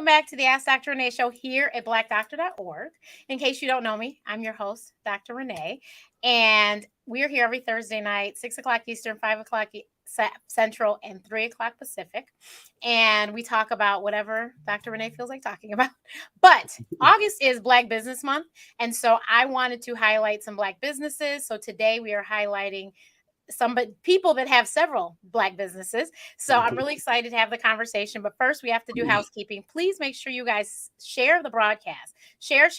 welcome back to the Ask Dr. Renee show here at blackdoctor.org. In case you don't know me, I'm your host, Dr. Renee, and we're here every Thursday night, 6 o'clock Eastern, 5 o'clock Central, and 3 o'clock Pacific. And we talk about whatever Dr. Renee feels like talking about. But August is Black Business Month, and so I wanted to highlight some Black businesses. So today we are highlighting some people that have several Black businesses. So I'm really excited to have the conversation. But first, we have to do housekeeping. Please make sure you guys share the broadcast. Share,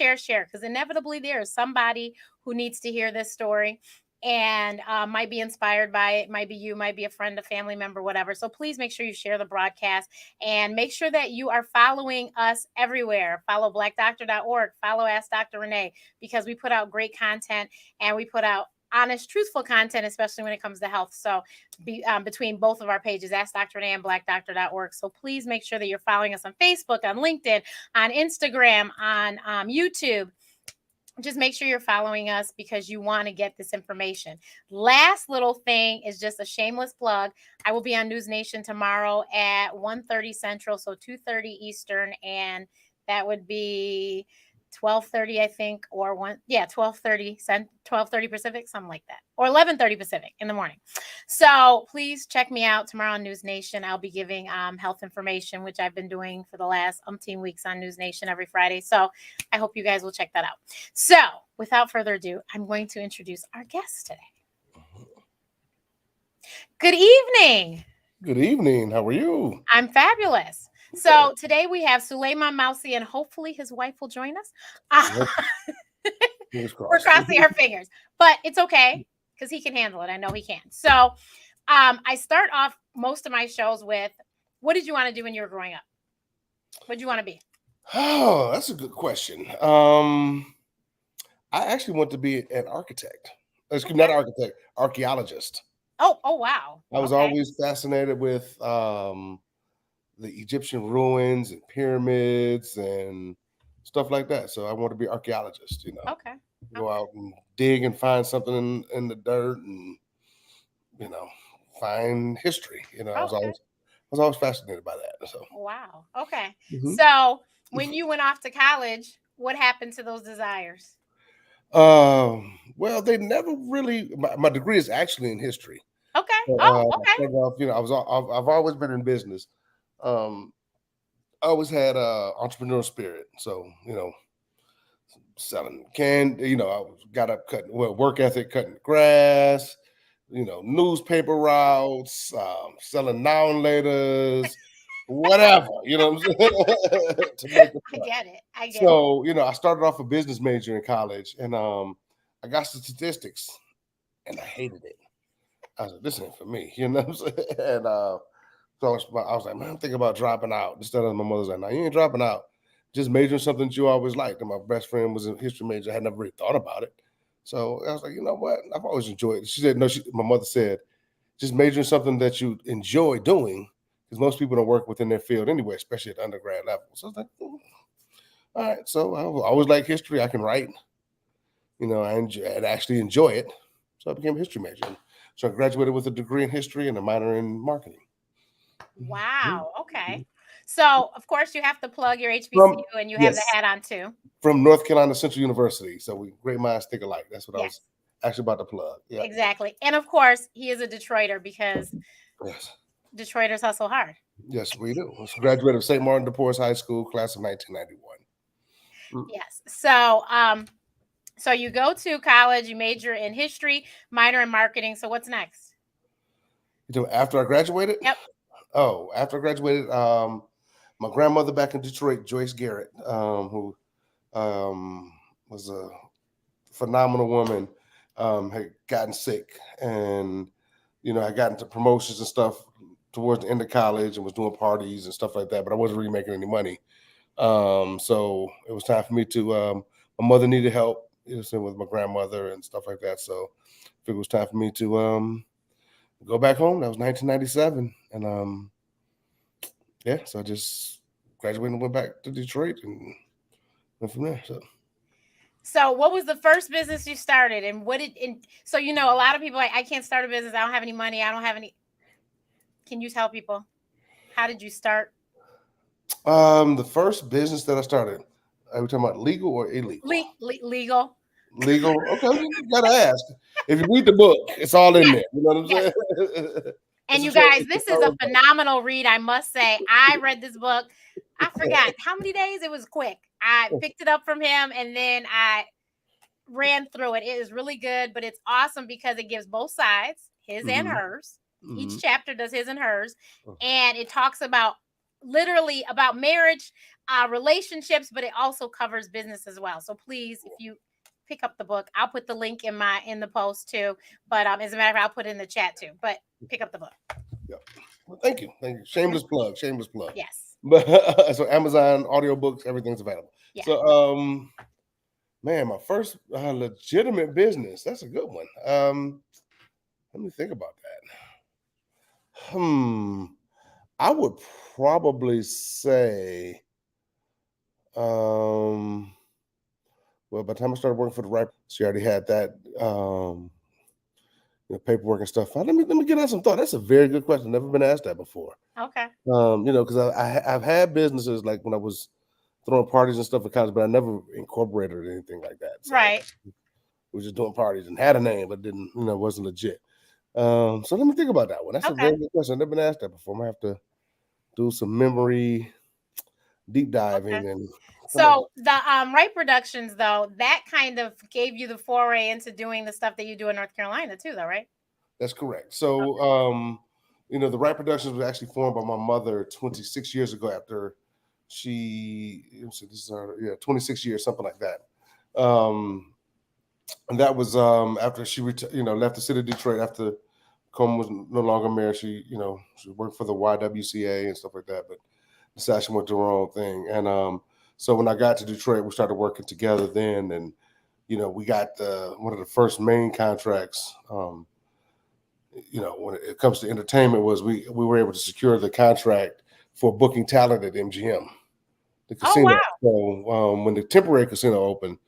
because inevitably there is somebody who needs to hear this story and might be inspired by it. Might be you, might be a friend, a family member, whatever. So please make sure you share the broadcast and make sure that you are following us everywhere. Follow blackdoctor.org, follow Ask Dr. Renee, because we put out great content and we put out honest, truthful content, especially when it comes to health. So between both of our pages, Ask Dr. Renee and blackdoctor.org. So please make sure that you're following us on Facebook, on LinkedIn, on Instagram, on YouTube. Just make sure you're following us because you want to get this information. Last little thing is just a shameless plug. I will be on News Nation tomorrow at 1:30 Central, so 2:30 Eastern, and that would be 12:30, I think, or 12:30 Pacific, something like that, or 11:30 Pacific in the morning. So please check me out tomorrow on News Nation. I'll be giving health information, which I've been doing for the last umpteen weeks on News Nation every Friday. So I hope you guys will check that out. So without further ado, I'm going to introduce our guest today. Good evening. Good evening. How are you? I'm fabulous. So today we have Sulaiman Mausi, and hopefully his wife will join us. We're crossing our fingers, but it's okay because he can handle it. I know he can. So I start off most of my shows with, what did you want to do when you were growing up? What did you want to be? Oh, that's a good question. I actually want to be an architect. Excuse me, not architect, archaeologist. Oh, wow. I was always fascinated with the Egyptian ruins and pyramids and stuff like that. So I want to be an archaeologist, Okay. Go out and dig and find something in the dirt and, find history. I was always fascinated by that. So wow. Okay. So when you went off to college, what happened to those desires? Well, they never really. My degree is actually in history. Okay. Okay. I've always been in business. I always had entrepreneurial spirit. So selling I got up work ethic, cutting grass. Newspaper routes, selling now and laters, whatever. You know what I'm saying? To make it I get it. So I started off a business major in college, and I got statistics, and I hated it. I was like, this ain't for me, you know what I'm saying? And so I was like, man, I'm thinking about dropping out. Instead of my mother's like, no, you ain't dropping out. Just majoring something that you always liked. And my best friend was a history major. I had never really thought about it. So I was like, you know what? I've always enjoyed it. She said, no, my mother said, just majoring something that you enjoy doing, because most people don't work within their field anyway, especially at the undergrad level. So I was like, all right. So I always like history. I can write. I actually enjoy it. So I became a history major. So I graduated with a degree in history and a minor in marketing. Wow. Okay. So, of course, you have to plug your HBCU, and you have the hat on too. From North Carolina Central University. So great minds think alike. That's what I was actually about to plug. Yeah. Exactly. And of course, he is a Detroiter because Detroiters hustle hard. Yes, we do. I graduated of St. Martin de Porres High School, class of 1991. Yes. So you go to college, you major in history, minor in marketing. So what's next? After I graduated? Yep. Oh, after I graduated, my grandmother back in Detroit, Joyce Garrett, who was a phenomenal woman, had gotten sick, and I got into promotions and stuff towards the end of college and was doing parties and stuff like that, but I wasn't really making any money. So it was time for me to. My mother needed help, with my grandmother and stuff like that. So I figured it was time for me to go back home. That was 1997, and so I just graduated and went back to Detroit and went from there. So what was the first business you started, and so a lot of people I can't start a business. I don't have any money. I don't have any. Can you tell people, how did you start? The first business that I started, are we talking about legal or illegal? Legal. Legal. Okay, you gotta ask. If you read the book, it's all in Yes. there. You know what I'm Yes. saying? And you guys, It's this a is a thorough book. phenomenal read, I must say. I read this book. I forgot how many days. It was quick. I picked it up from him and then I ran through it. It is really good, but it's awesome because it gives both sides, his and Mhm, hers. Each mhm. chapter does his and hers, and it talks about literally about marriage, relationships, but it also covers business as well. So please, if you pick up the book, I'll put the link in the post too. But as a matter of fact, I'll put it in the chat too. But pick up the book. Yeah. Well, thank you. Thank you. Shameless plug. Shameless plug. Yes. But so Amazon audiobooks, everything's available. Yeah. So man, my first legitimate business. That's a good one. Let me think about that. I would probably say well, by the time I started working for the right, she already had that paperwork and stuff. Let me get that some thought. That's a very good question. Never been asked that before. Okay. Because I've had businesses like when I was throwing parties and stuff at college, but I never incorporated or anything like that. So Right. we were just doing parties and had a name, but didn't, wasn't legit. So let me think about that one. That's a Okay. very good question. I've never been asked that before. I'm gonna have to do some memory deep Okay. diving and come up So the Right Productions, though, that kind of gave you the foray into doing the stuff that you do in North Carolina too, though, right? That's correct. So, the Right Productions was actually formed by my mother 26 years ago after this is 26 years, something like that. And that was after she left the city of Detroit after Coleman was no longer mayor. She worked for the YWCA and stuff like that, but decided she went to her own thing. And so when I got to Detroit, we started working together then, and we got one of the first main contracts. When it comes to entertainment, was we were able to secure the contract for booking talent at MGM, the Oh casino. wow. So when the temporary casino opened,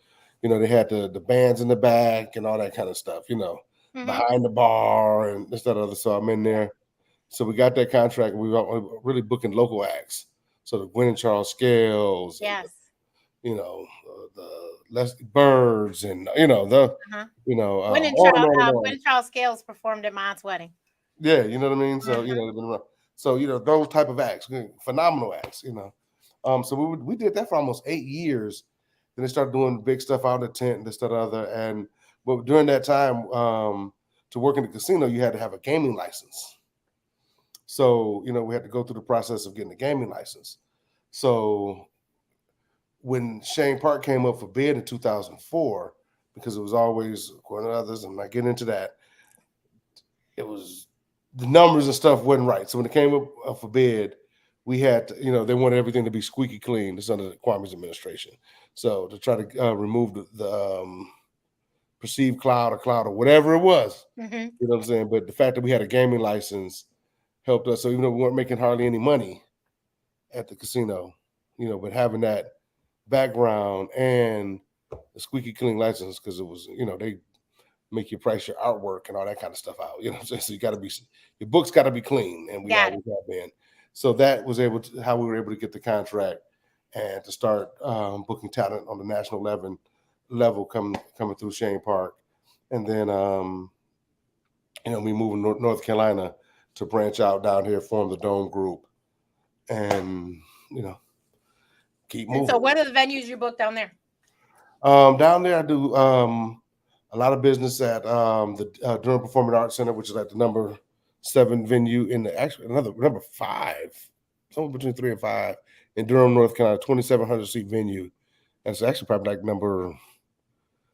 they had the bands in the back and all that kind of stuff, Hmm. behind the bar and this, that, other. So I'm in there. So we got that contract and we were really booking local acts. So the Gwen and Charles Scales and Yes. the Leslie Birds and Uh-huh. on and on and Gwen on. and Charles Scales performed at my aunt's wedding. Yeah, you know what I mean. So Hmm. they've been around. So those type of acts, phenomenal acts. So we did that for almost 8 years. Then they started doing big stuff out of the tent and this, that, other. And but during that time, to work in the casino, you had to have a gaming license. So we had to go through the process of getting a gaming license. So when Shane Park came up for bid in 2004, because it was always according to others, I'm not getting into that. It was the numbers and stuff wasn't right. So when it came up for bid, we had to, they wanted everything to be squeaky clean. This under the Kwame's administration. So to try to remove the perceived cloud or whatever it was, Hmm. you know what I'm saying. But the fact that we had a gaming license helped us. So even though we weren't making hardly any money at the casino, but having that background and the squeaky clean license, because it was, they make you price your artwork and all that kind of stuff out. You know what I'm saying? So you got to be, your books got to be clean, and we Got it. always have been. So that was how we were able to get the contract and to start booking talent on the national level coming through Shane Park, and then we moved to North Carolina to branch out down here, form the Dome Group, and keep And so, moving. what are the venues you booked down there? Down there, I do a lot of business at the Durham Performing Arts Center, which is at the number 7 venue in the actually another number 5, somewhere between 3 and 5 in Durham, North Carolina, 2,700 seat venue. That's actually probably like number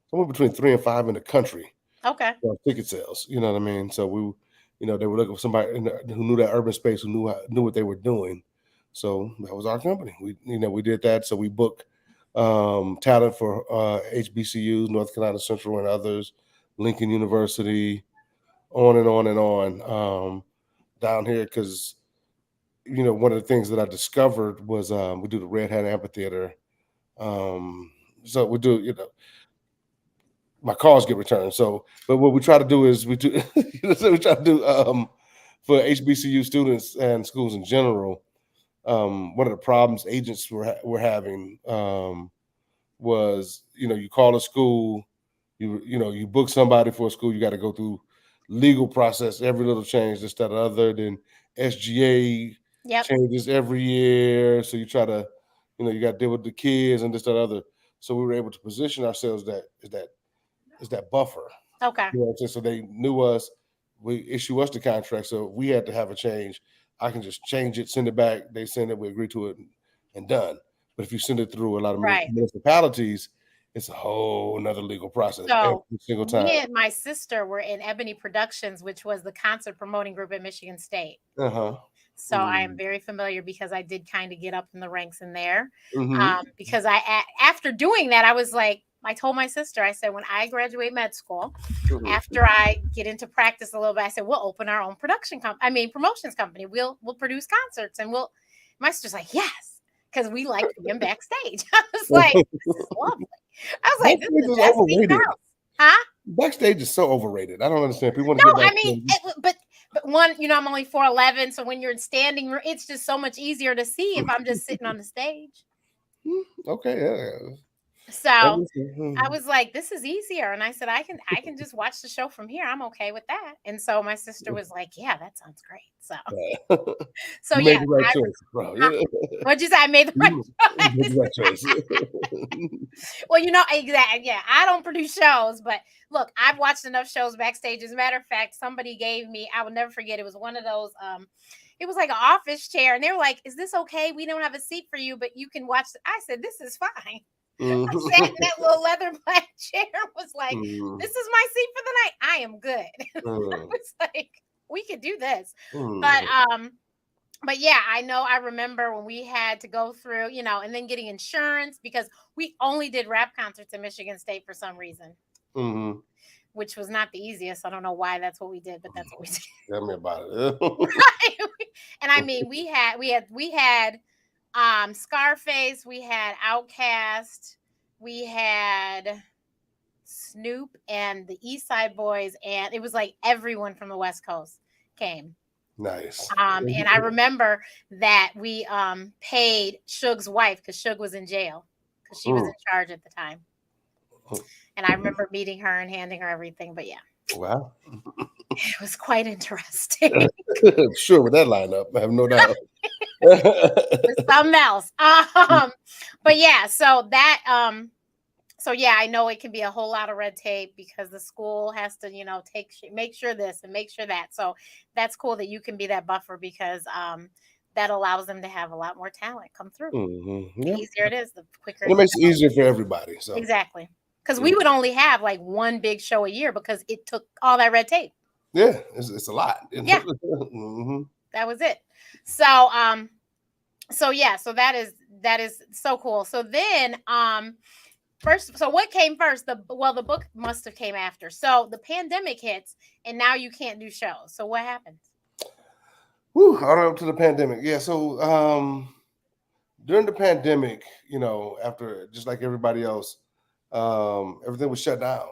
somewhere between 3 and 5 in the country Okay. for ticket sales. You know what I mean? So they were looking for somebody who knew that urban space, who knew what they were doing. So that was our company. We did that. So we booked talent for HBCUs, North Carolina Central and others, Lincoln University, on and on and on down here. Because one of the things that I discovered was we do the Red Hat Amphitheater. So we do my calls get returned. So, but what we try to do is we try to do for HBCU students and schools in general. one of the problems agents were having was, you call a school, you book somebody for a school, you got to go through legal process, every little change, this, that, or other. Then SGA Yep. changes every year. So you try to, you got to deal with the kids and this, that, other. So we were able to position ourselves is that buffer. Okay. You know what I'm saying? So they knew us, we issue us the contract. So if we had to have a change, I can just change it, send it back. They send it, we agree to it, and done. But if you send it through a lot of Right. municipalities, it's a whole another legal process every So single time. me and my sister were in Ebony Productions, which was the concert promoting group at Michigan State. Uh-huh. So I am very familiar because I did kind of get up in the ranks in there. Mm-hmm. Because after doing that, I was like, I told my sister, I said, when I graduate med school, after I get into practice a little bit, I said, we'll open our own promotions company. We'll produce concerts, and my sister's like, yes, because we like being backstage. I was like, this is lovely. I was like, this is the best thing in the house. Huh? Backstage is so overrated. I don't understand. People want No, to get backstage. I mean, but one, I'm only 4'11", so when you're in standing room, it's just so much easier to see if I'm just sitting on the stage. Okay, yeah. So I was like, this is easier. And I said, I can just watch the show from here. I'm okay with that. And so my sister was like, yeah, that sounds great. So you yeah. made the right choice, bro. What'd you say? I made the right choice. Well, exactly. Yeah, I don't produce shows, but look, I've watched enough shows backstage. As a matter of fact, somebody gave me, I will never forget, it was one of those, it was like an office chair, and they were like, is this okay? We don't have a seat for you, but you can watch. I said, this is fine. I sat in that little leather black chair, was like, this is my seat for the night. I am good. I was like, we could do this. But yeah, I remember when we had to go through, and then getting insurance, because we only did rap concerts in Michigan State for some reason, which was not the easiest. I don't know why that's what we did, but that's what we did. Tell me about it. And I mean, we had Scarface, we had Outkast, we had Snoop and the East Side Boys, and it was like everyone from the West Coast came. Nice. And I remember that we paid Suge's wife, because Suge was in jail, because she was in charge at the time. And I remember meeting her and handing her everything. But yeah. Wow. It was quite interesting. Sure, with that lineup, I have no doubt. Something else. But yeah, so that so yeah, I know it can be a whole lot of red tape, because the school has to, make sure this and make sure that. So that's cool that you can be that buffer, because that allows them to have a lot more talent come through. The easier it is, the quicker. It makes it easier for everybody. So exactly, because we would only have like one big show a year, because it took all that red tape. Yeah, it's a lot. Yeah, that was it. So yeah, so that is so cool. So then first, so what came first? The book must have came after. So the pandemic hits, and now you can't do shows. So what happens? All right, up to the pandemic. Yeah. So during the pandemic, after, just like everybody else, everything was shut down,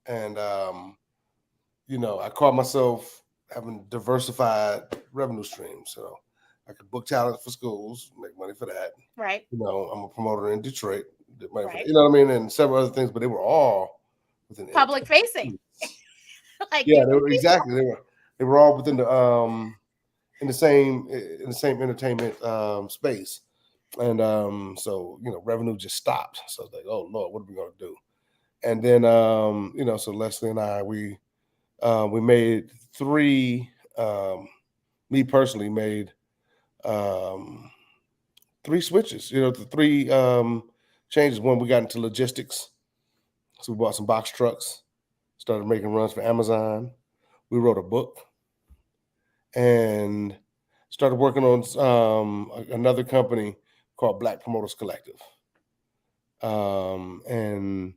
and I caught myself having diversified revenue streams. So I could book talent for schools, make money for that. Right. I'm a promoter in Detroit. Right. You know what I mean? And several other things, but they were all within public facing. Like, yeah, they were exactly. They were all within the in the same entertainment space. And so revenue just stopped. So I was like, oh Lord, what are we gonna do? And then so Lesleigh and I, we made three, me personally made three switches, the three changes. One, we got into logistics. So we bought some box trucks, started making runs for Amazon. We wrote a book and started working on another company called Black Promoters Collective. And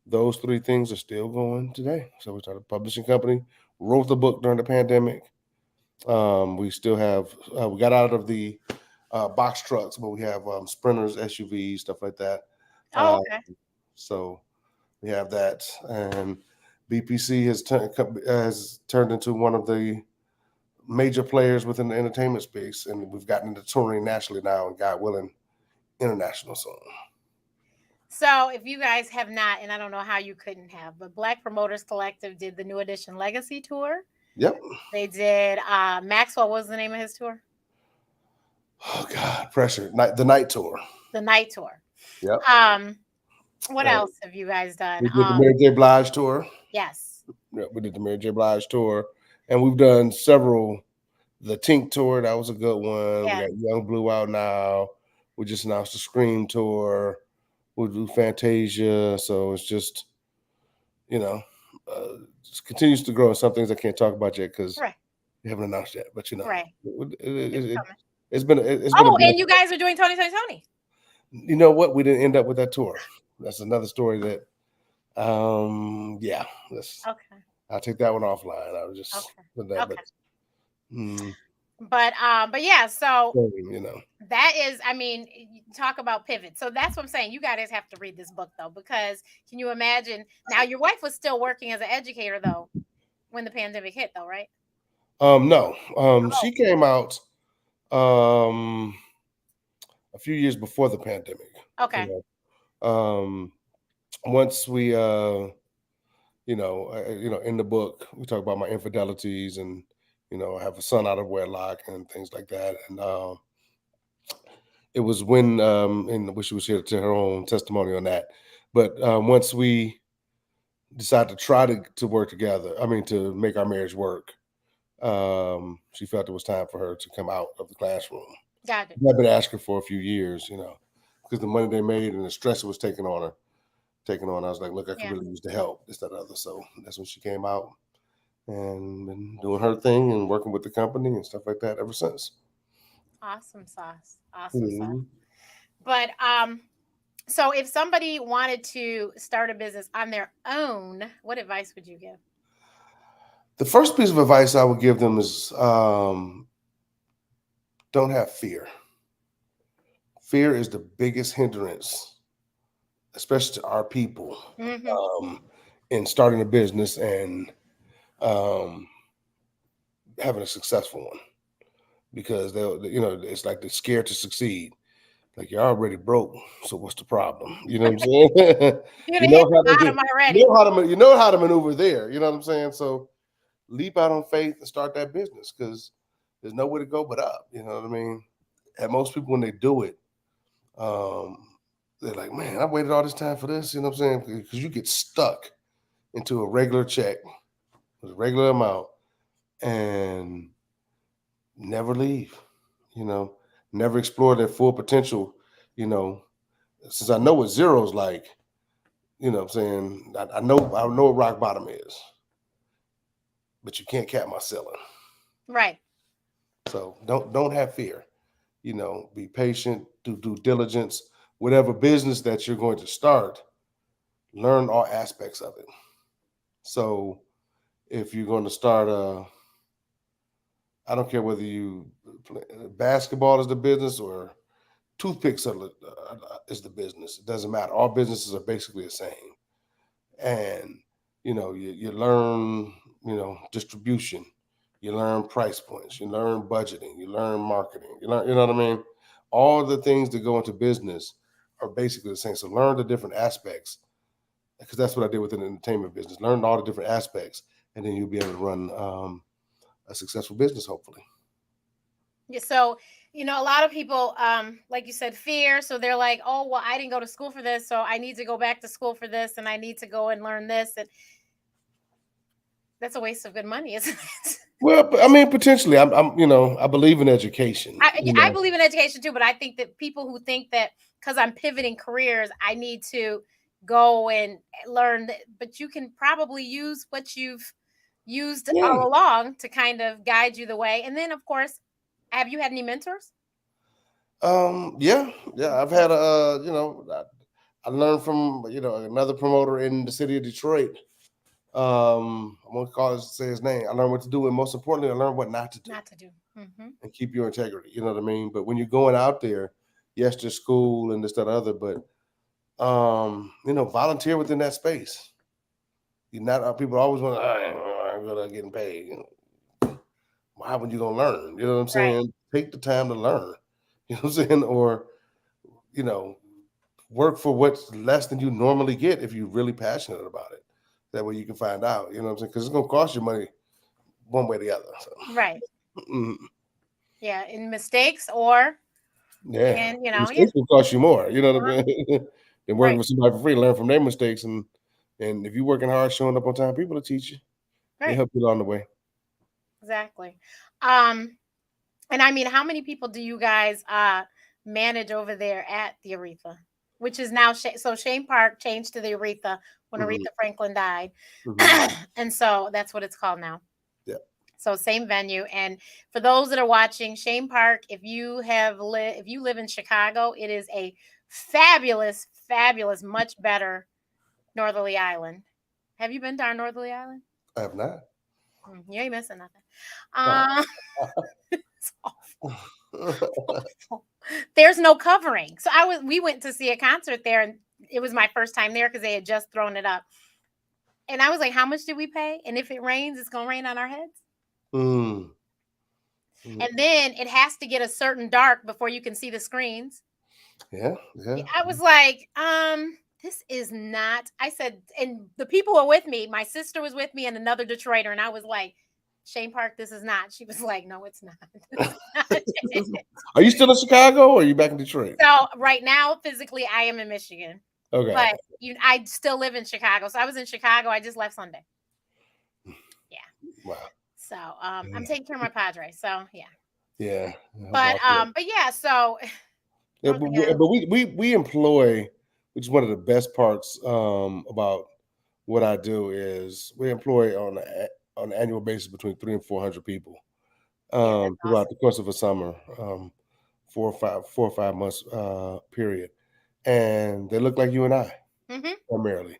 those three things are still going today. So we started a publishing company, wrote the book during the pandemic. We still have, we got out of the box trucks, but we have sprinters, SUVs, stuff like that. Oh, okay. So we have that, and BPC has turned into one of the major players within the entertainment space, and we've gotten into touring nationally now, and God willing, international soon. So if you guys have not, and I don't know how you couldn't have, but Black Promoters Collective did the New Edition Legacy Tour. Yep. They did Maxwell, what was the name of his tour? Oh God, pressure. The night tour. The Night Tour. Yep. What else have you guys done? We did the Mary J. Blige tour. Yes. Yeah, we did the Mary J. Blige tour, and we've done several. The Tink tour, that was a good one. Yeah. We got Young Blue out now. We just announced the Scream tour. We'll do Fantasia. So it's just, just continues to grow. And some things I can't talk about yet because we haven't announced yet. But right. It's been. And you guys are doing Tony. You know what? We didn't end up with that tour. That's another story that. Yeah. Okay. I'll take that one offline. I was just with that, but yeah, so you that is, I mean, talk about pivot. So that's what I'm saying. You guys have to read this book though, because can you imagine? Now your wife was still working as an educator though when the pandemic hit, though, right? No. She came out a few years before the pandemic. Okay. Once we in the book we talk about my infidelities and I have a son out of wedlock and things like that. And it was when and I wish she was here to tell her own testimony on that. But once we decided to try to work together, to make our marriage work, she felt it was time for her to come out of the classroom. Got it. I've been asking for a few years, because the money they made and the stress it was taking on. I was like, look, I could really use the help, this, that, other. So that's when she came out and been doing her thing and working with the company and stuff like that ever since. Awesome sauce. But so if somebody wanted to start a business on their own, what advice would you give? The first piece of advice I would give them is don't have fear. Fear is the biggest hindrance, especially to our people, in starting a business and having a successful one, because it's like they're scared to succeed. Like, you're already broke, so what's the problem? You know what I'm saying? You know how to maneuver there. You know what I'm saying? So leap out on faith and start that business, because there's nowhere to go but up. You know what I mean? And most people, when they do it, they're like, man, I waited all this time for this. You know what I'm saying? Because you get stuck into a regular check with a regular amount and never leave, never explore their full potential, since I know what zero's like, what I'm saying? I know what rock bottom is, but you can't cap my ceiling. Right. So don't have fear, be patient, do due diligence, whatever business that you're going to start, learn all aspects of it. So if you're going to start I don't care whether you basketball is the business or toothpicks is the business. It doesn't matter. All businesses are basically the same. And, you learn, distribution, you learn price points, you learn budgeting, you learn marketing, you know what I mean? All the things that go into business are basically the same. So learn the different aspects, because that's what I did with an entertainment business. Learn all the different aspects, and then you'll be able to run a successful business, hopefully. Yeah, so a lot of people, like you said, fear. So they're like, oh, well, I didn't go to school for this, so I need to go back to school for this, and I need to go and learn this. And that's a waste of good money, isn't it? Well, potentially. I believe in education. I believe in education too, but I think that people who think that because I'm pivoting careers, I need to go and learn, but you can probably use what you've used all along to kind of guide you the way. And then, of course, have you had any mentors? Yeah. I've had I learned from another promoter in the city of Detroit. I won't say his name. I learned what to do, and most importantly, I learned what not to do. And keep your integrity. You know what I mean? But when you're going out there, yes, there's school and this, that, other, but volunteer within that space. You're not people always want I'm gonna getting paid. why would you gonna learn? You know what I'm Right. saying? Take the time to learn. You know what I'm saying? Or, you know, work for what's less than you normally get if you're really passionate about it. That way you can find out, you know what I'm saying? Because it's gonna cost you money one way or the other. So, Right. mm, Yeah. In mistakes or yeah, and yeah. mistakes will cost you more. You know what I mean? Than working Right. with somebody for free, learn from their mistakes, and if you're working hard, showing up on time, people will teach you. They Right. help you along the way. Exactly. Um, and I mean, how many people do you guys manage over there at the Aretha? Which is now so Shane Park changed to the Aretha when Hmm. Aretha Franklin died. Hmm. And so that's what it's called now. Yeah. So same venue. And for those that are watching, Shane Park, if you live in Chicago, it is a fabulous, fabulous, much better northerly island. Have you been to our northerly island? I have not. You ain't missing nothing. Oh. Um, it's awful. Awful. There's no covering. So we went to see a concert there, and it was my first time there because they had just thrown it up. And I was like, how much did we pay? And if it rains, it's gonna rain on our heads. Mm. Mm. And then it has to get a certain dark before you can see the screens. Yeah, yeah. I was like, this is not. I said, and the people were with me. My sister was with me and another Detroiter, and I was like, Shane Park, this is not. She was like, no, it's not. It's not. Are you still in Chicago or are you back in Detroit? So right now, physically, I am in Michigan, Okay. but I still live in Chicago. So I was in Chicago. I just left Sunday. Yeah. Wow. So I'm taking care of my Padres. So yeah. Yeah. But yeah. So Yeah, North but we employ, which is one of the best parts about what I do is we employ on an annual basis between 300 and 400 people yeah, that's throughout awesome. the course of a summer, 4 or 5 months period, and they look like you and I Hmm. primarily,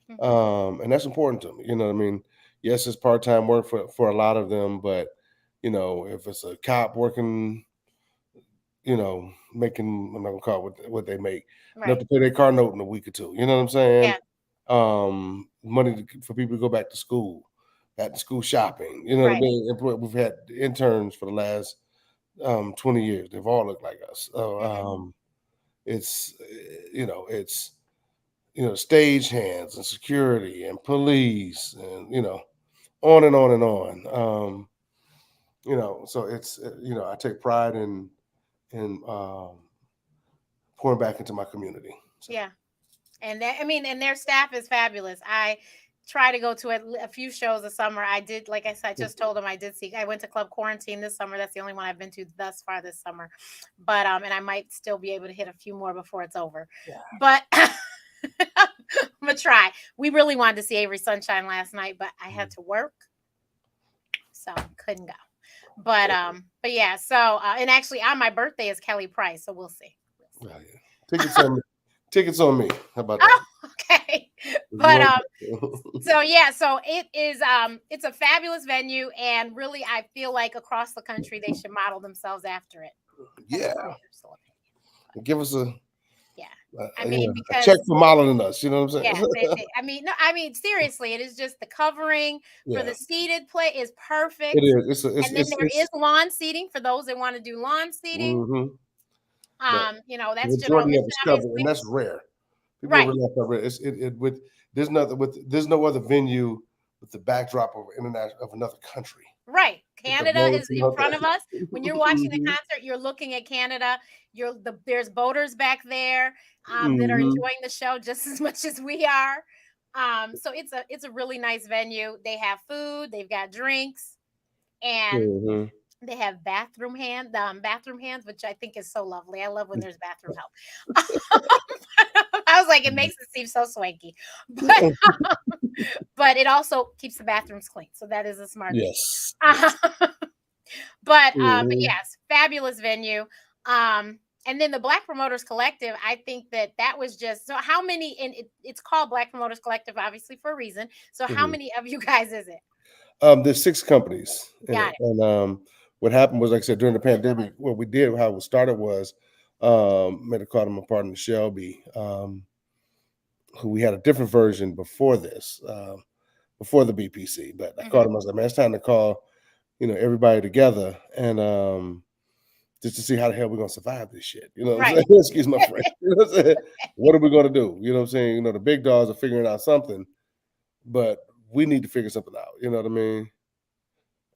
Hmm. and that's important to me. You know what I mean? Yes, it's part-time work for a lot of them, but if it's a cop working, making, I'm not gonna call it what they make, enough Right. to pay their car note in a week or two. You know what I'm saying? Yeah. Money for people to go back to school, back to school shopping. You know what I Right. mean? We've had interns for the last 20 years. They've all looked like us. So Hmm. it's it's stage hands and security and police and on and on and on. So it's I take pride in pouring back into my community. So Yeah. And and their staff is fabulous. I try to go to a few shows a summer. I did, like I said, I just told them I went to Club Quarantine this summer. That's the only one I've been to thus far this summer. But and I might still be able to hit a few more before it's over. yeah, But I'm gonna try. We really wanted to see Avery Sunshine last night, but I had to work, so couldn't go. But yeah, so and actually on my birthday is Kelly Price, so we'll see. yeah, yeah. Tickets on me. How about that? Oh, okay. If you But want so yeah, so it is it's a fabulous venue, and really I feel like across the country they should model themselves after it. That's yeah, my personal opinion. give us Yeah. a I mean, a check because for modeling us. You know what I'm yeah, saying? I mean, no, I mean seriously, it is just the covering for Yeah, the seated play is it perfect. is. And then there is It's lawn seating for those that want to do lawn seating. hmm But the That's general majority of admission, it's covered, and obviously. that's rare. People don't Right. realize how rare. There's no other venue with the backdrop of international of another country. Right. It's a Canada very is in small front of us. When you're watching the thing. concert, you're looking at Canada. There's boaters back there that are Hmm. enjoying the show just as much as we are. So it's a really nice venue. They have food, they've got drinks, and Hmm. they have bathroom hands, which I think is so lovely. I love when there's bathroom help. I was like, it makes it seem so swanky, but but it also keeps the bathrooms clean. So that is a smart thing. Yes. But Hmm. yes, fabulous venue. And then the Black Promoters Collective, I think that was just so how many, and it's called Black Promoters Collective obviously for a reason. So how Hmm. many of you guys is it? There's 6 companies in Got it, it. and what happened was, like I said, during the pandemic, what we did, how it started was, made a call to my partner Shelby, who we had a different version before this, before the BPC. But I called Hmm. him. I was like, "Man, it's time to call. everybody together, and just to see how the hell we're gonna survive this shit. You know what I'm Right. saying? Excuse my French. You know what I'm saying? What are we gonna do? You know what I'm saying? The big dogs are figuring out something, but we need to figure something out. You know what I mean?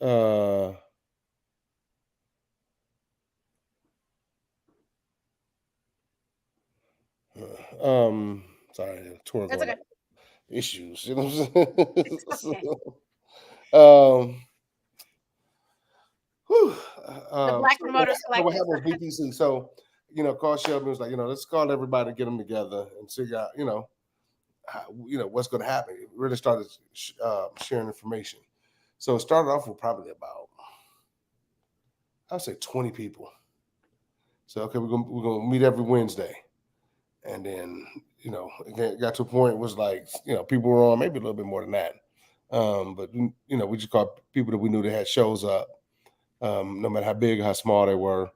Uh, sorry, tour That's going on. okay. Issues. You know what I'm saying? Okay. um, whew, The Black Promoters so what Collective. happened was BPC. So Carl Shelby was like, let's call everybody, get them together, and figure out, how, what's going to happen. It really started sharing information. So it started off with probably about, I'd say 20 people. So okay, we're gonna meet every Wednesday, and then it got to a point it was like people were on maybe a little bit more than that, but we just called people that we knew that had shows up, no matter how big or how small they were,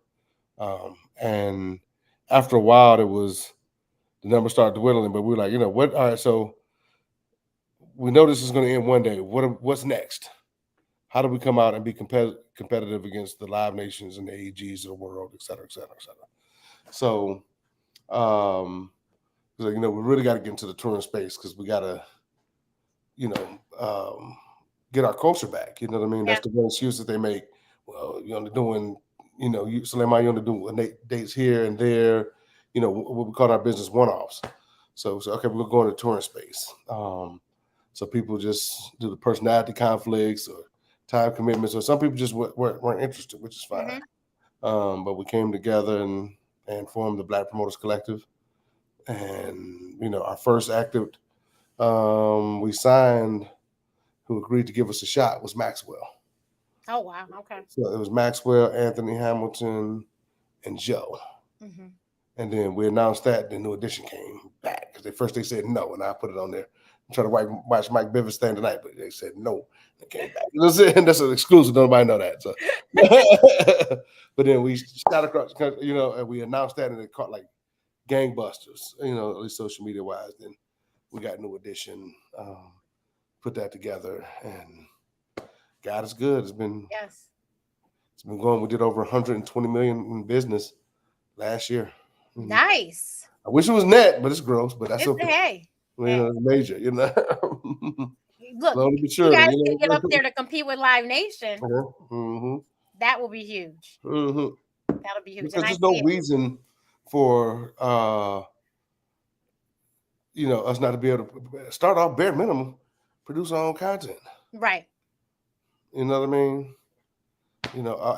and after a while the numbers started dwindling, but we were like, what? All right, so we know this is going to end one day. What's next? How do we come out and be competitive against the Live Nations and the AEGs of the world, et cetera, et cetera, et cetera? So, we really got to get into the touring space because we got to, get our culture back. You know what I mean? Yeah. That's the one excuse that they make. Well, you're only doing, Sulaiman, you only do dates here and there. What we call our business one-offs. So okay, we're going to touring space. So people just do the personality conflicts or time commitments, or some people just weren't interested, which is fine. But we came together and formed the Black Promoters Collective, and our first active we signed, who agreed to give us a shot, was Maxwell. Oh wow. Okay. So it was Maxwell, Anthony Hamilton, and Joe. Mm-hmm. And then we announced that the New Edition came back because at first they said no, and I put it on there. I'm trying to watch Mike Bivens stand tonight, but they said no. They came back. You know what I'm saying? That's an exclusive. Nobody know that. So, but then we shot across the country, and we announced that, and it caught like gangbusters. At least social media wise. Then we got New Edition, put that together, and God is good. It's been going. We did over 120 million in business last year. Nice. I wish it was net, but it's gross. But that's okay. Hey. It's major. Look, slowly but you surely. guys can get up there to compete with Live Nation. Mm-hmm. That will be huge. Mm-hmm. That'll be huge. Because there's no reason for us not to be able to start off bare minimum, produce our own content. Right. You know what I mean?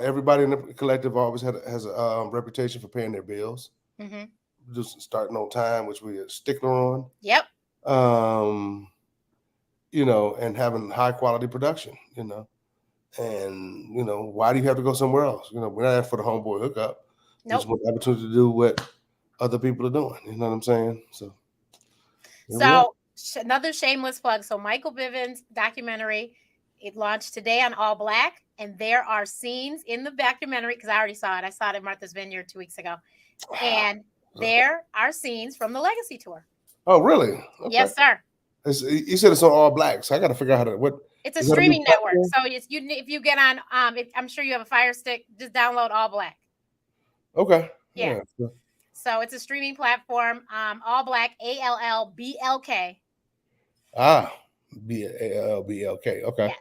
Everybody in the collective always has a reputation for paying their bills. Mm-hmm. Just starting on time, which we are a stickler on. Yep. And having high quality production, and why do you have to go somewhere else? We're not for the homeboy hookup. Nope. Just want the opportunity to do what other people are doing. You know what I'm saying? So another shameless plug. So Michael Bivens documentary, it launched today on All Black, and there are scenes in the documentary because I already saw it. I saw it at Martha's Vineyard 2 weeks ago, and there are scenes from the Legacy tour. Oh, really? Okay. Yes, sir. You said it's on All Black, so I got to figure out It's a streaming network. So if you get on, I'm sure you have a Fire Stick. Just download All Black. Okay. Yeah. So it's a streaming platform. All Black, ALLBLK. BLK. Okay.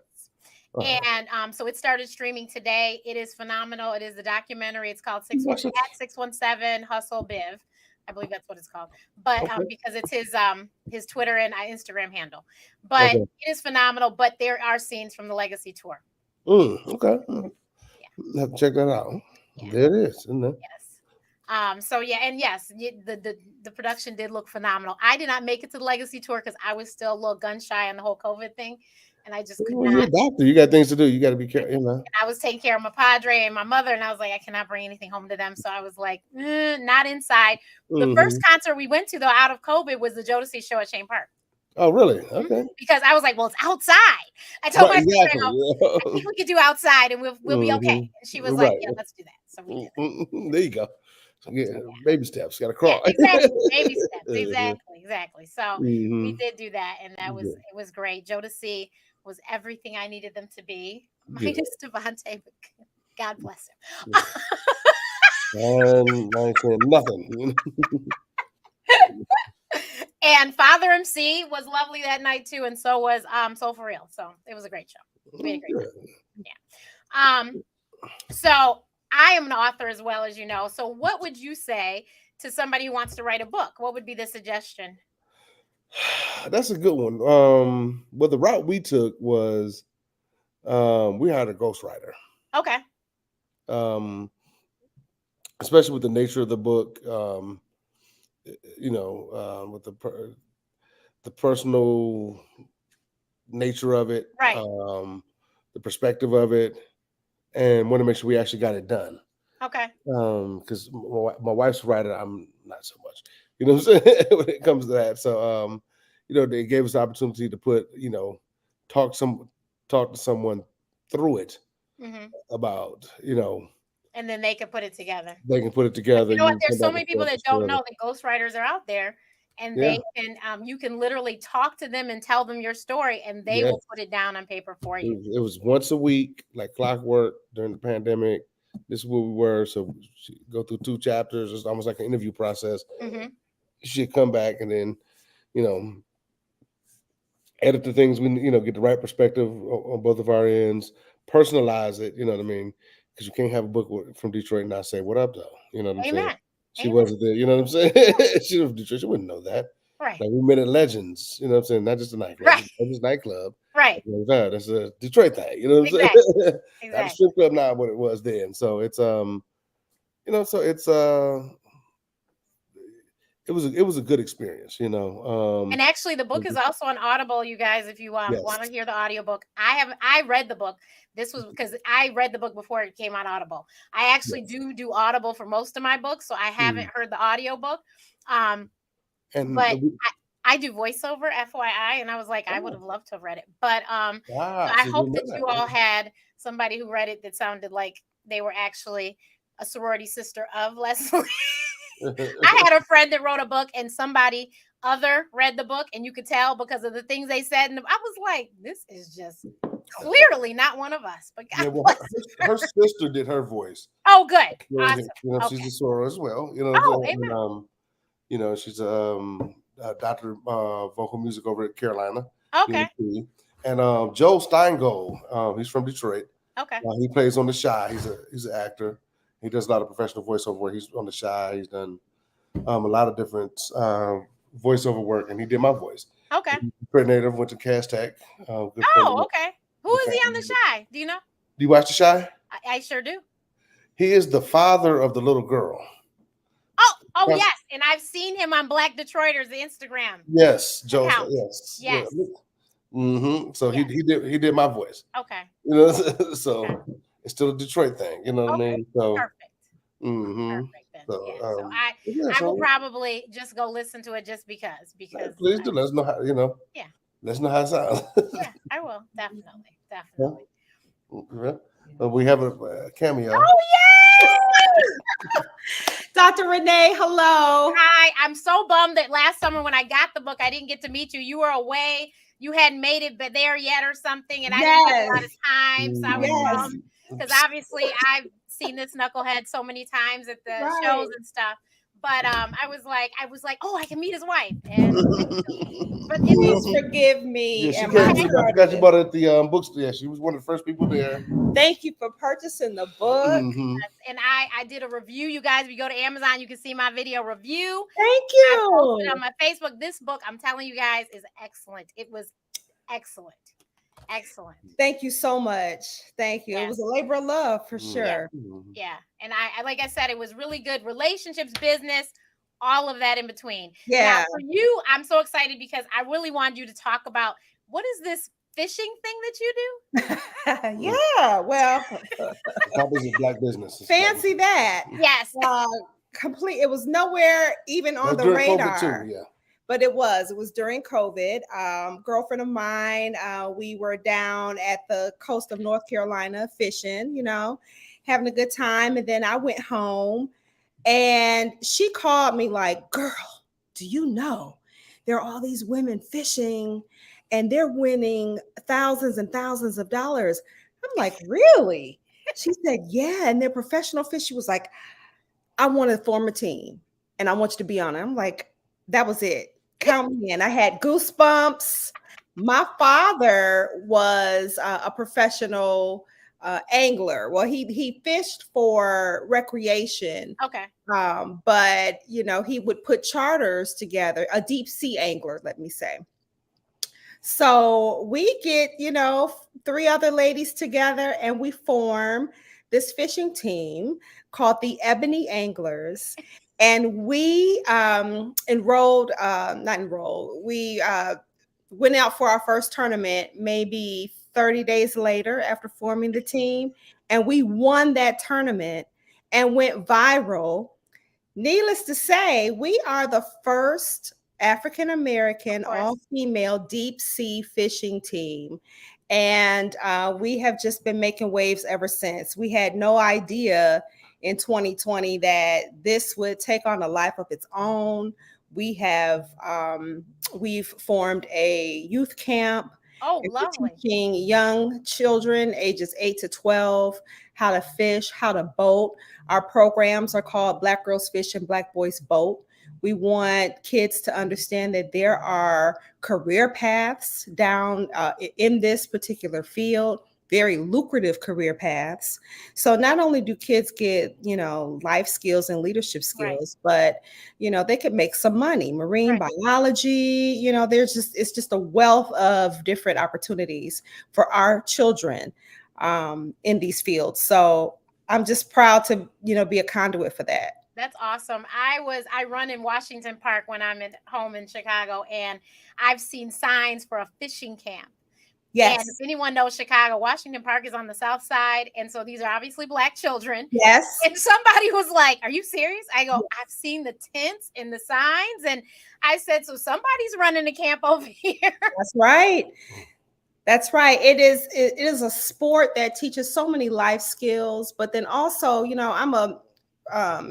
Yes. And so it started streaming today. It is phenomenal. It is the documentary. It's called 617 Hustle Biv. I believe that's what it's called. But because it's his Twitter and Instagram handle. But it is phenomenal. But there are scenes from the Legacy tour. Okay. Yeah. Have to check that out. Yeah. There it is, isn't it? Yes. So yeah, and yes, the production did look phenomenal. I did not make it to the Legacy tour because I was still a little gun shy on the whole COVID thing, and I just could not. You're a doctor. You got things to do. You got to be careful. And I was taking care of my padre and my mother, and I was like, I cannot bring anything home to them. So I was like, not inside. The first concert we went to though out of COVID was the Jodeci show at Shane Park. Oh, really? Okay. Because I was like, well, it's outside. I told my sister, I think we could do outside and we'll be okay. And she was like, yeah, let's do that. So we did that. There you go. Yeah, baby steps. Got to crawl. Yeah, exactly. Baby steps. Exactly. So we did do that, and it was great. Jodeci was everything I needed them to be. minus Devontae, but God bless him. And I ain't saying nothing. And Father MC was lovely that night too, and so was Soul for Real. So it was a great show. We had a great time. Yeah. So I am an author as well, as you know. So what would you say to somebody who wants to write a book? What would be the suggestion? That's a good one. Well, the route we took was we hired a ghostwriter. Okay. Especially with the nature of the book, with the personal nature of it, Right. the perspective of it, and want to make sure we actually got it done. Okay. Because my wife's a writer, I'm not so much. You know what I'm saying when it comes to that. So, they gave us the opportunity to put, talk to someone through it about, and then they could put it together. They can put it together. You know what? There's so many people that don't know that ghostwriters are out there, and they can. You can literally talk to them and tell them your story, and they will put it down on paper for you. It was once a week, like clockwork during the pandemic. This is where we were. So go through 2 chapters. It's almost like an interview process. She'd come back and then, edit the things we, get the right perspective on both of our ends, personalize it. You know what I mean? Because you can't have a book from Detroit and not say, "What up, though?" You know what I'm saying? She wasn't there. You know what I'm saying? She was from Detroit. She wouldn't know that. Right. Like we met at Legends. You know what I'm saying? Not just a nightclub. Right. Legends nightclub. Right. That's a Detroit thing. You know what I'm saying? Exactly. Not a strip club, not what it was then. So it's it was a good experience, And actually, the book is also on Audible, you guys. If you want to hear the audiobook, I read the book. This was because I read the book before it came on Audible. I actually do Audible for most of my books, so I haven't heard the audiobook. But I do voiceover, FYI, and I was like, I would have loved to have read it. But so I hope that you all had somebody who read it that sounded like they were actually a sorority sister of Lesleigh. I had a friend that wrote a book and somebody other read the book, and you could tell because of the things they said. And I was like, this is just clearly not one of us. But her sister did her voice. Oh, good. Awesome. She's a soror as well. She's a doctor of vocal music over at Carolina. Okay. And Joe Steingold, he's from Detroit. Okay. He plays on The Chi. He's an actor. He does a lot of professional voiceover work. He's on The Chi. He's done a lot of different voiceover work, and he did my voice. Okay. Detroit native, went to Cass Tech. Okay. Who is he on The Chi? Do you know? Do you watch The Chi? I sure do. He is the father of the little girl. Oh yes, and I've seen him on Black Detroiters Instagram. Yes, Joe. Yes. So he did my voice. Okay. So it's still a Detroit thing. You know what I mean? So perfect. Perfect. So I will probably just go listen to it just because. Please do. Let us know how. Yeah. Let us know how it sounds. Yeah, I will definitely. We have a cameo. Oh yeah. Dr. Renee, hello. Hi. I'm so bummed that last summer when I got the book, I didn't get to meet you. You were away. You hadn't made it there yet or something, and I didn't have a lot of time. So I was bummed because obviously I've seen this knucklehead so many times at the shows and stuff. But I was like, oh, I can meet his wife. But please forgive me. Yeah, she got you bought it at the bookstore. Yeah, she was one of the first people there. Thank you for purchasing the book. And I did a review. You guys, if you go to Amazon, you can see my video review. Thank you. I posted on my Facebook. This book, I'm telling you guys, is excellent. It was excellent. Excellent. Thank you so much. Thank you. Yes. It was a labor of love for sure. Yeah. And I like I said, it was really good. Relationships, business, all of that in between. Yeah. Now, for you, I'm so excited because I really wanted you to talk about what is this fishing thing that you do? Yeah. Well, probably a black business. Fancy that. Yes. Complete. It was nowhere even on the radar. Too, yeah. But it was during COVID. Girlfriend of mine, we were down at the coast of North Carolina fishing, having a good time. And then I went home and she called me like, girl, do you know there are all these women fishing and they're winning thousands and thousands of dollars. I'm like, really? She said, yeah. And they're professional fish. She was like, I want to form a team and I want you to be on it. I'm like, that was it. Count me in. I had goosebumps. My father was a professional angler. Well, he fished for recreation, Okay. but he would put charters together. A deep sea angler, let me say. So we get, three other ladies together and we form this fishing team called the Ebony Anglers. And we not enrolled, we went out for our first tournament maybe 30 days later after forming the team. And we won that tournament and went viral. Needless to say, we are the first African American, all female deep sea fishing team. And we have just been making waves ever since. We had no idea in 2020 that this would take on a life of its own. We've formed a youth camp. Oh, lovely. Teaching young children ages 8 to 12 how to fish, how to boat. Our programs are called Black Girls Fish and Black Boys Boat. We want kids to understand that there are career paths down in this particular field, very lucrative career paths. So not only do kids get, life skills and leadership skills, but, they could make some money. Marine biology, it's just a wealth of different opportunities for our children in these fields. So I'm just proud to, be a conduit for that. That's awesome. I run in Washington Park when I'm at home in Chicago, and I've seen signs for a fishing camp. Yes. And if anyone knows Chicago, Washington Park is on the south side. And so these are obviously Black children. Yes. And somebody was like, are you serious? I go, I've seen the tents and the signs. And I said, so somebody's running a camp over here. That's right. That's right. It is a sport that teaches so many life skills, but then also, I'm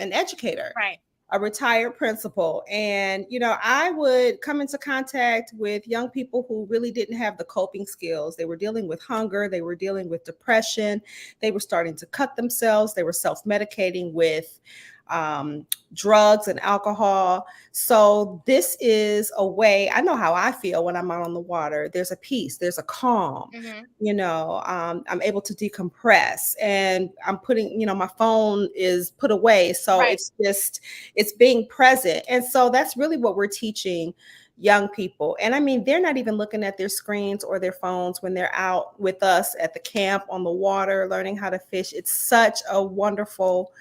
an educator, right? A retired principal. And, I would come into contact with young people who really didn't have the coping skills. They were dealing with hunger. They were dealing with depression. They were starting to cut themselves. They were self-medicating with drugs and alcohol. So this is a way, I know how I feel when I'm out on the water. There's a peace, there's a calm, I'm able to decompress, and I'm putting, my phone is put away. So it's being present. And so that's really what we're teaching young people. And I mean, they're not even looking at their screens or their phones when they're out with us at the camp on the water, learning how to fish. It's such a wonderful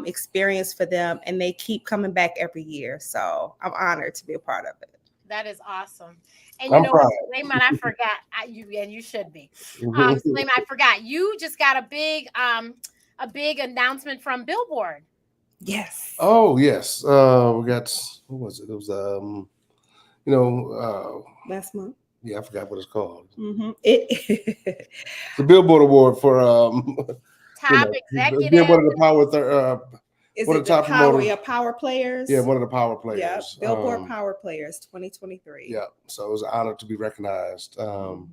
experience for them, and they keep coming back every year. So I'm honored to be a part of it. That is awesome. And Sulaiman, I forgot you should be. Sulaiman, I forgot you just got a big announcement from Billboard. Yes. Oh yes. We got, what was it? It was last month. Yeah, I forgot what it's called. Mm-hmm. The Billboard Award for top executive. Yeah, one of the power. Is one it of the top power players? Yeah, one of the power players. Yeah, Billboard Power Players 2023. Yeah, so it was an honor to be recognized for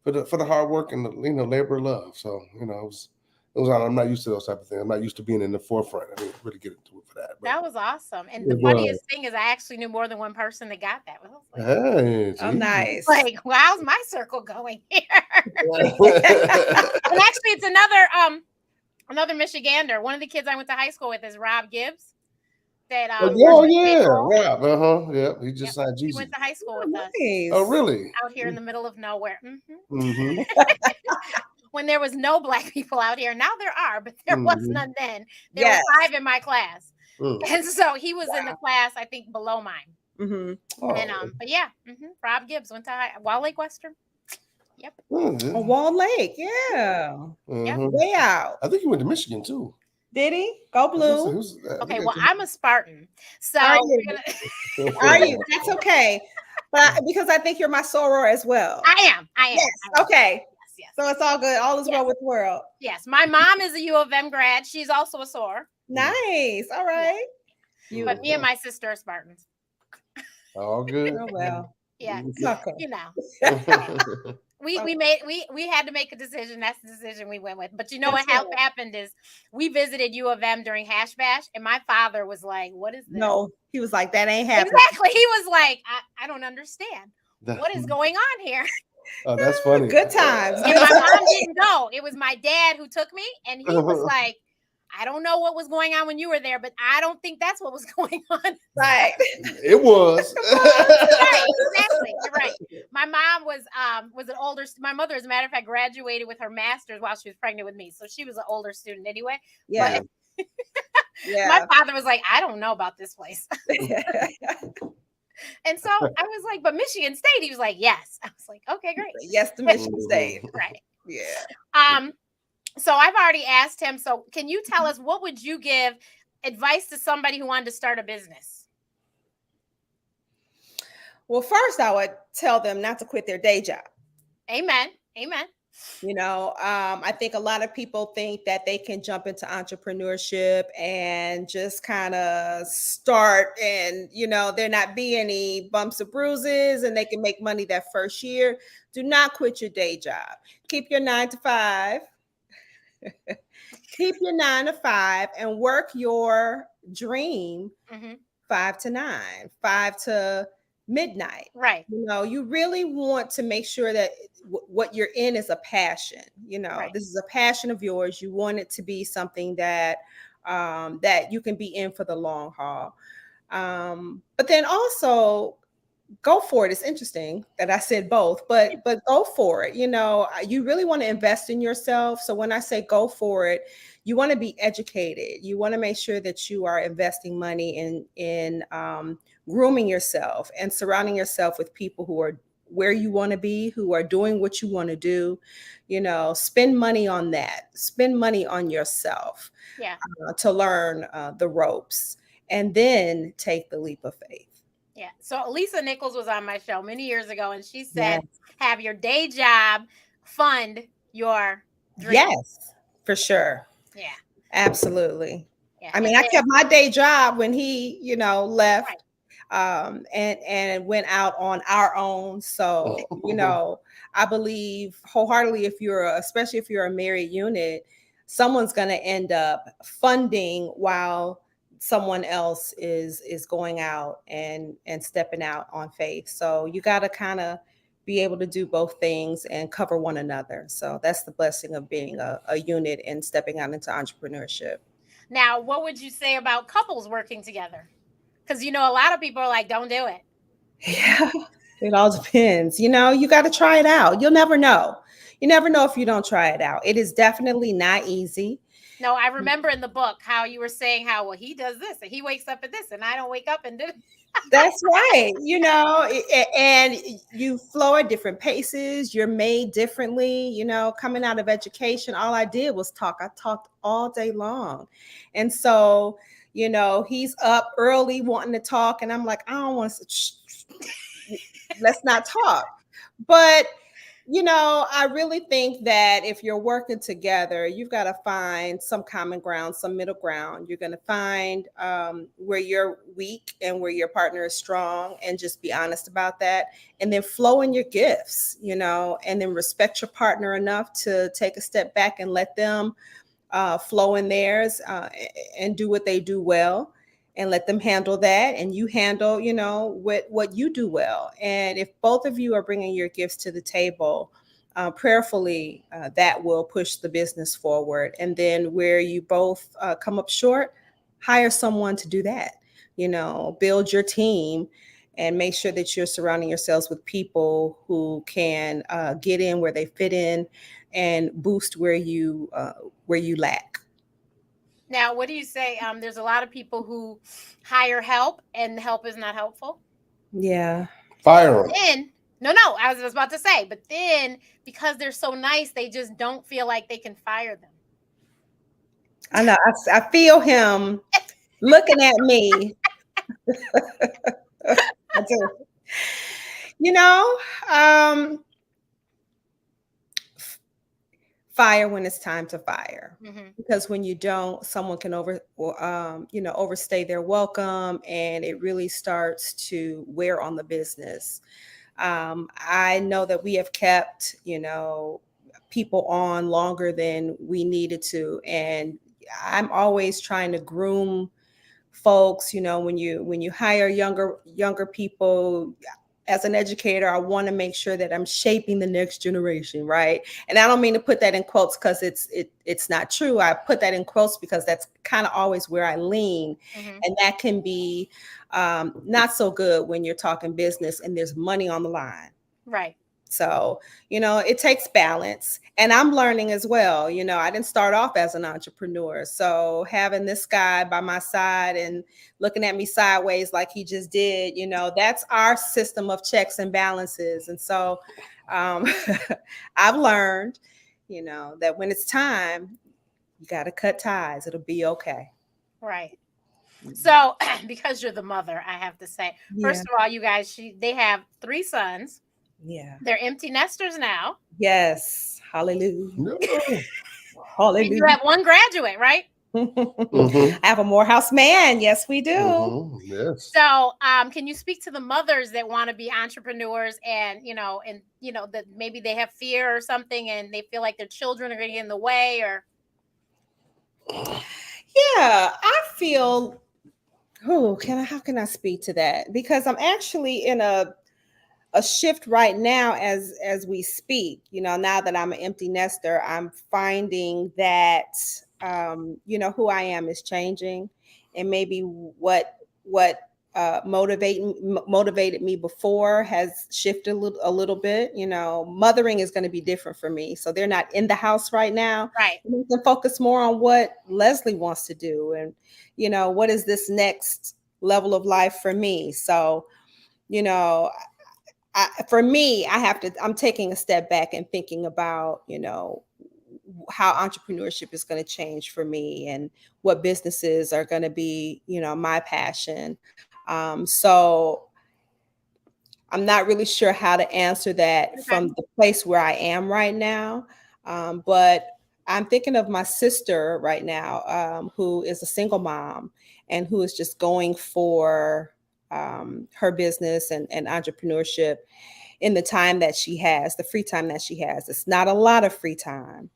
the hard work and the labor of love. So it was an honor. I'm not used to those type of things. I'm not used to being in the forefront. I didn't really get into it for that. That was awesome. And the funniest thing is, I actually knew more than one person that got that. Hey, oh, nice. Like, well, how's my circle going here? And actually, it's another Michigander. One of the kids I went to high school with is Rob Gibbs. That Rob. Yeah, he just signed Jesus. He went to high school with us. Oh, really? Out here in the middle of nowhere. When there was no Black people out here. Now there are, but there was none then. There were 5 in my class. And so he was in the class, I think, below mine. And but yeah, Rob Gibbs went to Wall Lake Western. Yep. Wall Lake, yeah. Yep. Way out. I think he went to Michigan too. Did he? Go Blue. Okay, well, I'm a Spartan. So are you? That's okay. But because I think you're my soror as well. I am. Yes. Okay. Yes. So it's all good. All is well with the world. Yes. My mom is a U of M grad. She's also a soror. Nice. All right. But me and my sister are Spartans. All good. Oh well. Yeah. Okay. we had to make a decision. That's the decision we went with. But you know what happened is we visited U of M during Hash Bash, and my father was like, "What is this?" No, he was like, "That ain't happening." Exactly. He was like, I don't understand. What is going on here? Oh, that's funny. Good times. And my mom didn't go. It was my dad who took me, and he was like, I don't know what was going on when you were there, but I don't think that's what was going on. Right. It was. Right, exactly. You're right. My mom was an older. My mother, as a matter of fact, graduated with her master's while she was pregnant with me, so she was an older student anyway. Yeah. But Yeah. my father was like, I don't know about this place. And so I was like, but Michigan State. He was like, yes. I was like, okay, great. Yes, to Michigan State. Right. Yeah. So I've already asked him. So can you tell us, what would you give advice to somebody who wanted to start a business? Well, first I would tell them not to quit their day job. Amen. Amen. You know, I think a lot of people think that they can jump into entrepreneurship and just kind of start, and, you know, there not be any bumps or bruises and they can make money that first year. Do not quit your day job. Keep your 9 to 5. Keep your 9 to 5 and work your dream 5 to 9, 5 to midnight. Right. You know, you really want to make sure that what you're in is a passion. You know, This is a passion of yours. You want it to be something that that you can be in for the long haul. But then also go for it. It's interesting that I said both, but go for it. You know, you really want to invest in yourself. So when I say go for it, you want to be educated. You want to make sure that you are investing money in grooming yourself and surrounding yourself with people who are where you want to be, who are doing what you want to do. You know, spend money on that. Spend money on yourself to learn the ropes, and then take the leap of faith. Yeah. So Lisa Nichols was on my show many years ago, and she said, have your day job fund your dream. Yes, for sure. Yeah. Absolutely. Yeah. I mean, I kept my day job when he, you know, left. And went out on our own. So, you know, I believe wholeheartedly, especially if you're a married unit, someone's going to end up funding while someone else is going out and stepping out on faith. So you got to kind of be able to do both things and cover one another. So that's the blessing of being a unit and stepping out into entrepreneurship. Now, what would you say about couples working together? Because, you know, a lot of people are like, don't do it. Yeah, it all depends. You know, you got to try it out. You'll never know. You never know if you don't try it out. It is definitely not easy. No, I remember in the book how you were saying how, well, he does this and he wakes up at this and I don't wake up and do it. That's right. You know, and you flow at different paces. You're made differently. You know, coming out of education, all I did was talk. I talked all day long. And so, you know, he's up early wanting to talk. And I'm like, I don't want to, let's not talk. But, you know, I really think that if you're working together, you've got to find some common ground, some middle ground. You're going to find where you're weak and where your partner is strong, and just be honest about that. And then flow in your gifts, you know, and then respect your partner enough to take a step back and let them flow in theirs and do what they do well, and let them handle that. And you handle, you know, what you do well. And if both of you are bringing your gifts to the table, prayerfully, that will push the business forward. And then where you both come up short, hire someone to do that. You know, build your team and make sure that you're surrounding yourselves with people who can get in where they fit in and boost where you lack. Now, what do you say? There's a lot of people who hire help and help is not helpful. Yeah. Fire them. Then, no, I was about to say, but then because they're so nice, they just don't feel like they can fire them. I know. I feel him looking at me. I do. You know, fire when it's time to fire, because when you don't, someone can overstay their welcome, and it really starts to wear on the business. I know that we have kept, people on longer than we needed to. And I'm always trying to groom folks, when you hire younger people. As an educator, I want to make sure that I'm shaping the next generation, right? And I don't mean to put that in quotes because it's not true. I put that in quotes because that's kind of always where I lean. Mm-hmm. And that can be not so good when you're talking business and there's money on the line. Right. So, it takes balance. And I'm learning as well. I didn't start off as an entrepreneur. So having this guy by my side and looking at me sideways like he just did, that's our system of checks and balances. And so I've learned, that when it's time, you got to cut ties. It'll be okay. Right. So because you're the mother, I have to say, first of all, you guys, they have 3 sons. Yeah. They're empty nesters now. Yes. Hallelujah. No. Hallelujah. And you have 1 graduate, right? I have a Morehouse man. Yes, we do. Yes. So, can you speak to the mothers that want to be entrepreneurs and that maybe they have fear or something and they feel like their children are going to get in the way or? Yeah, I feel, how can I speak to that? Because I'm actually in a shift right now as we speak. Now that I'm an empty nester, I'm finding that who I am is changing, and maybe what motivated me before has shifted a little bit. Mothering is going to be different for me, so they're not in the house right now. Right. We can focus more on what Lesleigh wants to do, and what is this next level of life for me. So for me, I'm taking a step back and thinking about, how entrepreneurship is going to change for me and what businesses are going to be, my passion. So I'm not really sure how to answer that from the place where I am right now. But I'm thinking of my sister right now, who is a single mom and who is just going for her business and entrepreneurship in the time that she has, the free time that she has. It's not a lot of free time,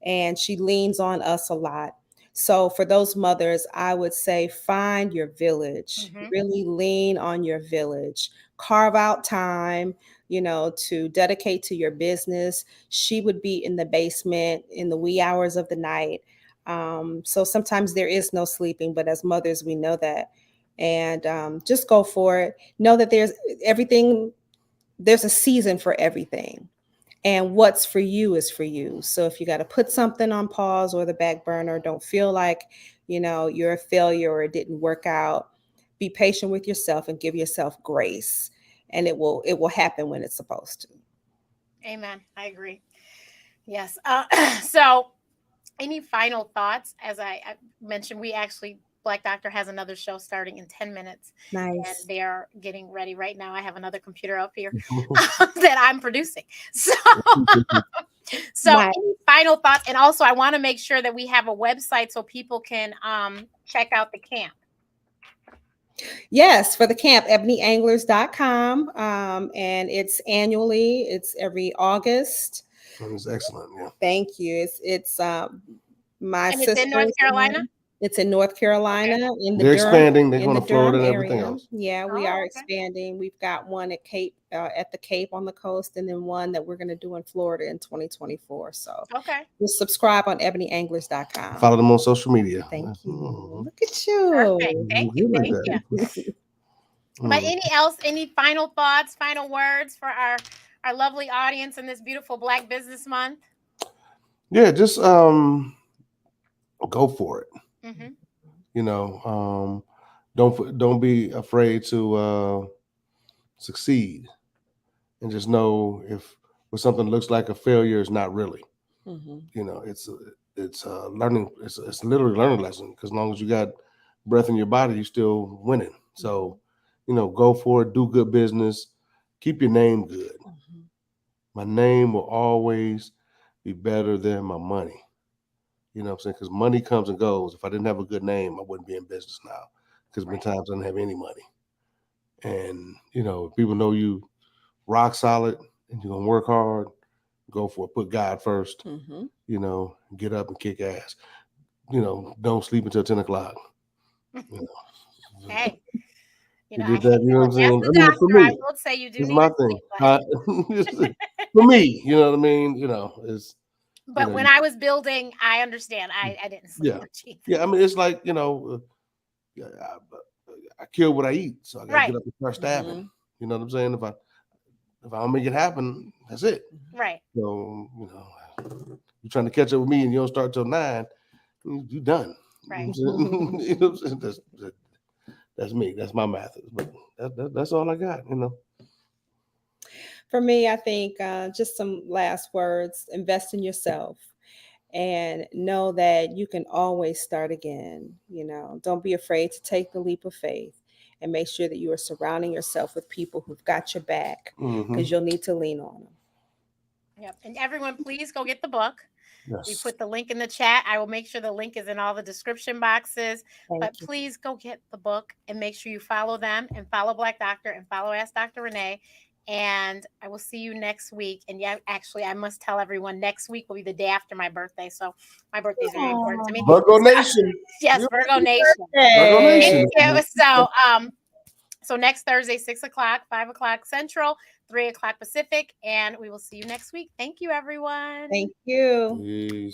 and she leans on us a lot. So for those mothers, I would say find your village, really lean on your village, carve out time, to dedicate to your business. She would be in the basement in the wee hours of the night. So sometimes there is no sleeping, but as mothers, we know that. And just go for it. Know that there's a season for everything. And what's for you is for you. So if you got to put something on pause or the back burner, don't feel like, you're a failure or it didn't work out. Be patient with yourself and give yourself grace. And it will happen when it's supposed to. Amen. I agree. Yes. So any final thoughts? As I mentioned, Black Doctor has another show starting in 10 minutes. Nice. And they are getting ready right now. I have another computer up here that I'm producing. So, any final thoughts? And also, I want to make sure that we have a website so people can check out the camp. Yes, for the camp, ebonyanglers.com. And it's annually. It's every August. That was excellent. Yeah. Thank you. It's my sister. It's in North Carolina? It's in North Carolina. Okay. They're expanding. They're going to Florida and everything else. Yeah, we are expanding. We've got one at the Cape on the coast, and then one that we're going to do in Florida in 2024. So just subscribe on ebonyanglers.com. Follow them on social media. Thank you. Look at you. Perfect. Thank you. But any final thoughts, final words for our lovely audience in this beautiful Black Business Month? Yeah, just go for it. Don't be afraid to succeed, and just know if what something looks like a failure is not really. It's learning. It's literally a learning lesson, because as long as you got breath in your body, you're still winning. So, go for it. Do good business. Keep your name good. My name will always be better than my money. You know what I'm saying? Because money comes and goes. If I didn't have a good name, I wouldn't be in business now. Because many times I didn't have any money. And, if people know you rock solid and you're gonna work hard, go for it. Put God first. Mhm. You know, get up and kick ass. You know, don't sleep until 10 o'clock. You know. Hey, you You know, I did that, hate you know what I'm as saying? the I mean, for doctor, I me, will say you do it's need my to thing. sleep, but For me, you know what I mean? You know, it's you but know, when I was building, I understand. I didn't sleep yeah. much either. Yeah, I mean, it's like, you know, yeah, I kill what I eat, so I gotta get Right, up and start stabbing. Mhm. You know what I'm saying? If I don't make it happen, that's it. right. So, you know, you're trying to catch up with me and you don't start till 9, you done. Right. You know what I'm saying? You know what I'm saying? That's me. That's my methods. But that's all I got, you know. For me, I think just some last words: invest in yourself, and know that you can always start again. You know, don't be afraid to take the leap of faith, and make sure that you are surrounding yourself with people who've got your back, Mm-hmm. because you'll need to lean on them. Yep. And everyone, please go get the book. We Yes. put the link in the chat. I will make sure the link is in all the description boxes. But Thank you. please go get the book and make sure you follow them and follow Black Doctor and follow Ask Dr. Renee. And I will see you next week. And yeah, actually, I must tell everyone next week will be the day after my birthday. So my birthday is very important to me. Virgo Nation. Yes, Virgo Nation. Virgo Thank Nation. you. So next Thursday, 6 o'clock, 5 o'clock Central, 3 o'clock Pacific, and we will see you next week. Thank you, everyone. Thank you. Peace.